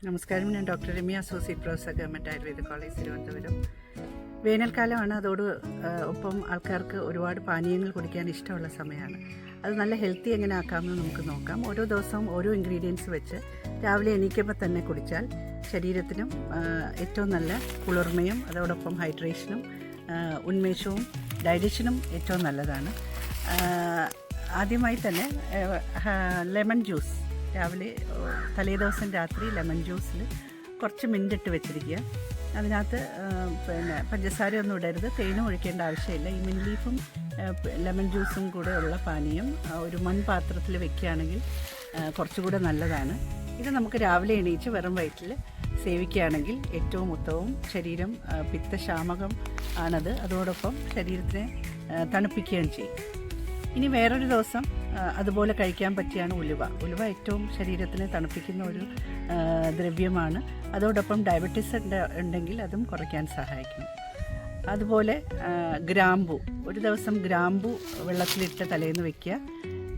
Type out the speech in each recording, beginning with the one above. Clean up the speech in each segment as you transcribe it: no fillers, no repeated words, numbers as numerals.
നമസ്കാരം. ഞാൻ doctor Ramya, associate professor, government Ayurveda college, Thiruvananthapuram. വേനൽക്കാലമാണ്. ഒപ്പം ആൾക്കാർക്ക് ഒരുപാട് പാനീയങ്ങൾ കുടിക്കാൻ ഇഷ്ടമുള്ള സമയമാണ്. അത് നല്ല ഹെൽത്തി എങ്ങനെ ആക്കാമെന്ന് നമുക്ക് നോക്കാം. ഓരോ ദിവസവും ഓരോ ഇൻഗ്രീഡിയൻസ് വെച്ച് രാവിലെ എണീക്കുമ്പോൾ തന്നെ കുടിച്ചാൽ ശരീരത്തിനും ഏറ്റവും നല്ല കുളിർമയും അതോടൊപ്പം ഹൈഡ്രേഷനും ഉന്മേഷവും ഡൈജഷനും ഏറ്റവും നല്ലതാണ്. ആദ്യമായി തന്നെ ലെമൺ ജ്യൂസ് രാവിലെ തലേദിവസം രാത്രി ലെമൺ ജ്യൂസിൽ കുറച്ച് മിൻറ്റിട്ട് വെച്ചിരിക്കുക. അതിനകത്ത് പഞ്ചസാരയൊന്നും ഇടരുത്, തേനും ഒഴിക്കേണ്ട ആവശ്യമില്ല. ഈ മിൻറ്റ് ലീഫും ലെമൺ ജ്യൂസും കൂടെ ഉള്ള പാനീയം ഒരു മൺപാത്രത്തിൽ വെക്കുകയാണെങ്കിൽ കുറച്ചുകൂടെ നല്ലതാണ്. ഇത് നമുക്ക് രാവിലെ എണീച്ച് വെറും വയറ്റിൽ സേവിക്കുകയാണെങ്കിൽ ഏറ്റവും ഉത്തമവും. ശരീരം പിത്തശാമകം ആണത്, അതോടൊപ്പം ശരീരത്തിനെ തണുപ്പിക്കുകയും ചെയ്യും. ഇനി വേറൊരു ദിവസം അതുപോലെ കഴിക്കാൻ പറ്റിയാണ് ഉലുവ ഏറ്റവും ശരീരത്തിനെ തണുപ്പിക്കുന്ന ഒരു ദ്രവ്യമാണ്. അതോടൊപ്പം ഡയബറ്റീസ് ഉണ്ടെങ്കിൽ അതും കുറയ്ക്കാൻ സഹായിക്കും. അതുപോലെ ഗ്രാമ്പു, ഒരു ദിവസം ഗ്രാമ്പു വെള്ളത്തിലിട്ട് തലേന്ന് വയ്ക്കുക,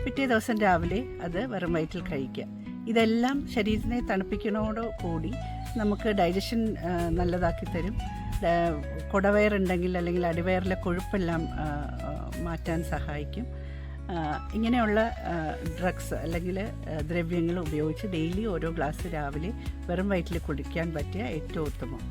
പിറ്റേ ദിവസം രാവിലെ അത് വെറും വയറ്റിൽ കഴിക്കുക. ഇതെല്ലാം ശരീരത്തിനെ തണുപ്പിക്കുന്നതോടുകൂടി നമുക്ക് ഡൈജഷൻ നല്ലതാക്കി തരും. കുടവയറുണ്ടെങ്കിൽ അല്ലെങ്കിൽ അടിവയറിലെ കൊഴുപ്പെല്ലാം മാറ്റാൻ സഹായിക്കും. ഇങ്ങനെയുള്ള ഡ്രഗ്സ് അല്ലെങ്കിൽ ദ്രവ്യങ്ങൾ ഉപയോഗിച്ച് ഡെയിലി ഓരോ ഗ്ലാസ് രാവിലെ വെറും വയറ്റിൽ കുടിക്കാൻ പറ്റിയ ഏറ്റവും ഉത്തമം.